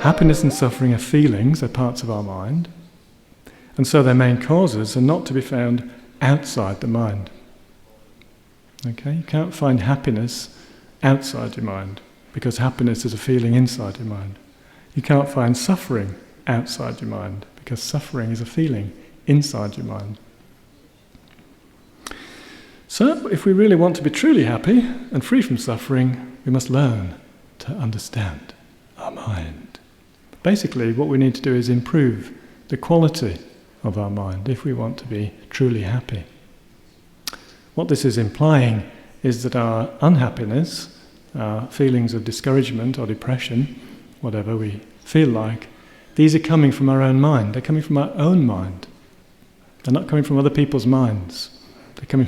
Happiness and suffering are feelings, they're parts of our mind, and so their main causes are not to be found outside the mind. Okay? You can't find happiness outside your mind, because happiness is a feeling inside your mind. You can't find suffering outside your mind, because suffering is a feeling inside your mind. So, if we really want to be truly happy and free from suffering, we must learn to understand our mind. Basically, what we need to do is improve the quality of our mind if we want to be truly happy. What this is implying is that our unhappiness, our feelings of discouragement or depression, whatever we feel like, these are coming from our own mind. They're coming from our own mind. They're not coming from other people's minds. They're coming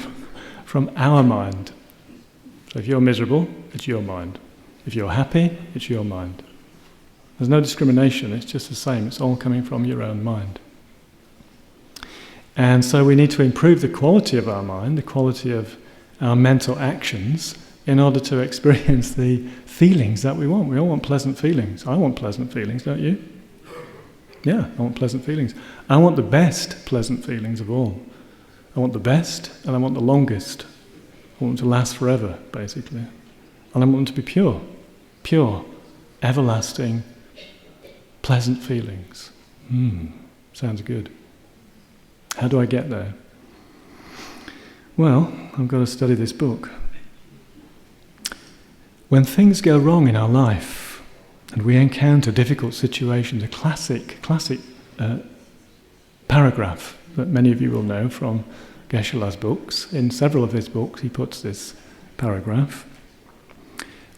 from our mind. So if you're miserable, it's your mind. If you're happy, it's your mind. There's no discrimination, it's just the same. It's all coming from your own mind. And so we need to improve the quality of our mind, the quality of our mental actions, in order to experience the feelings that we want. We all want pleasant feelings. I want pleasant feelings, don't you? Yeah, I want pleasant feelings. I want the best pleasant feelings of all. I want the best, and I want the longest. I want them to last forever, basically. And I want them to be pure, everlasting, pleasant feelings. Sounds good. How do I get there? Well, I've got to study this book. When things go wrong in our life and we encounter difficult situations, a classic paragraph that many of you will know from Geshe's books. In several of his books he puts this paragraph.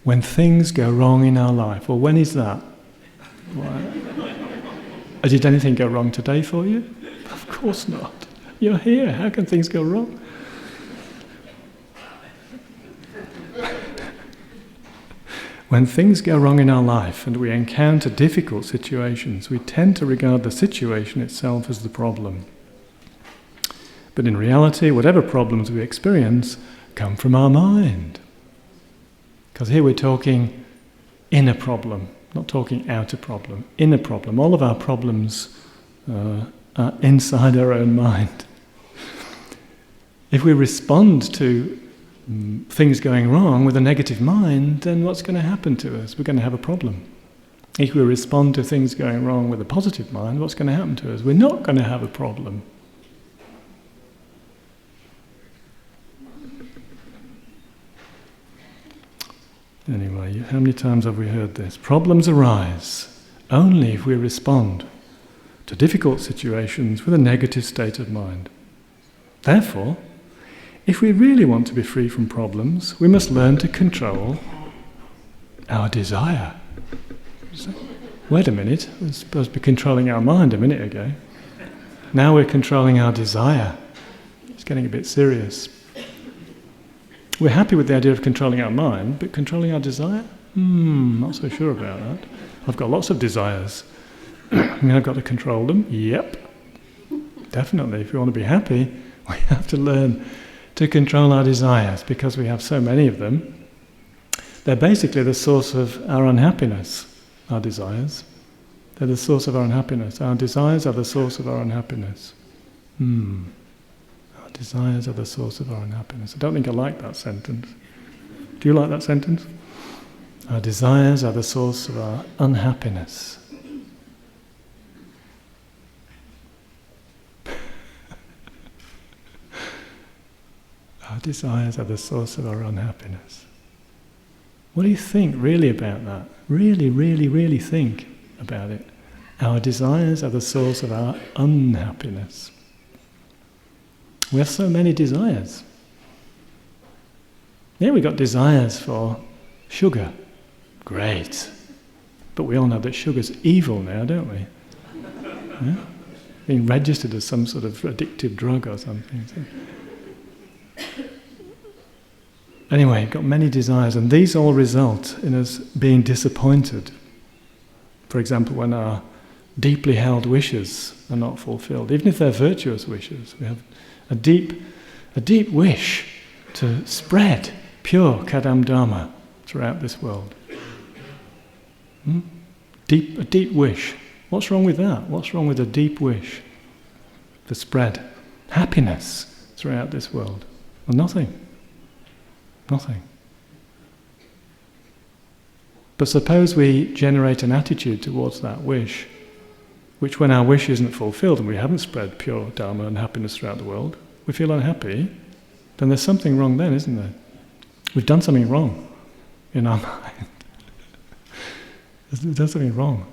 When things go wrong in our life. Well, when is that? Did anything go wrong today for you? Of course not. You're here. How can things go wrong? When things go wrong in our life and we encounter difficult situations, we tend to regard the situation itself as the problem. But in reality, whatever problems we experience come from our mind. Because here we're talking inner problem, not talking outer problem, inner problem. All of our problems are inside our own mind. If we respond to things going wrong with a negative mind, then what's going to happen to us? We're going to have a problem. If we respond to things going wrong with a positive mind, what's going to happen to us? We're not going to have a problem. Anyway, how many times have we heard this? Problems arise only if we respond to difficult situations with a negative state of mind. Therefore, if we really want to be free from problems, we must learn to control our desire. So, wait a minute, we were supposed to be controlling our mind a minute ago. Now we're controlling our desire. It's getting a bit serious. We're happy with the idea of controlling our mind, but controlling our desire? Not so sure about that. I've got lots of desires. I mean, I've got to control them? Yep. Definitely. If we want to be happy, we have to learn to control our desires, because we have so many of them. They're basically the source of our unhappiness, our desires. They're the source of our unhappiness. Our desires are the source of our unhappiness. Our desires are the source of our unhappiness. I don't think I like that sentence. Do you like that sentence? Our desires are the source of our unhappiness. Our desires are the source of our unhappiness. What do you think really about that? Really, really, really think about it. Our desires are the source of our unhappiness. We have so many desires. Yeah, we've got desires for sugar. Great. But we all know that sugar's evil now, don't we? Yeah? Being registered as some sort of addictive drug or something. So. Anyway, we've got many desires, and these all result in us being disappointed. For example, when our deeply held wishes are not fulfilled, even if they're virtuous wishes, we have a deep wish to spread pure Kadampa Dharma throughout this world. A deep wish. What's wrong with that? What's wrong with a deep wish to spread happiness throughout this world? Well, nothing. Nothing. But suppose we generate an attitude towards that wish, which when our wish isn't fulfilled and we haven't spread pure Dharma and happiness throughout the world, we feel unhappy, then there's something wrong then, isn't there? We've done something wrong in our mind. We've done something wrong.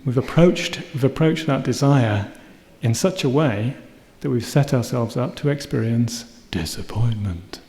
We've approached that desire in such a way that we've set ourselves up to experience disappointment.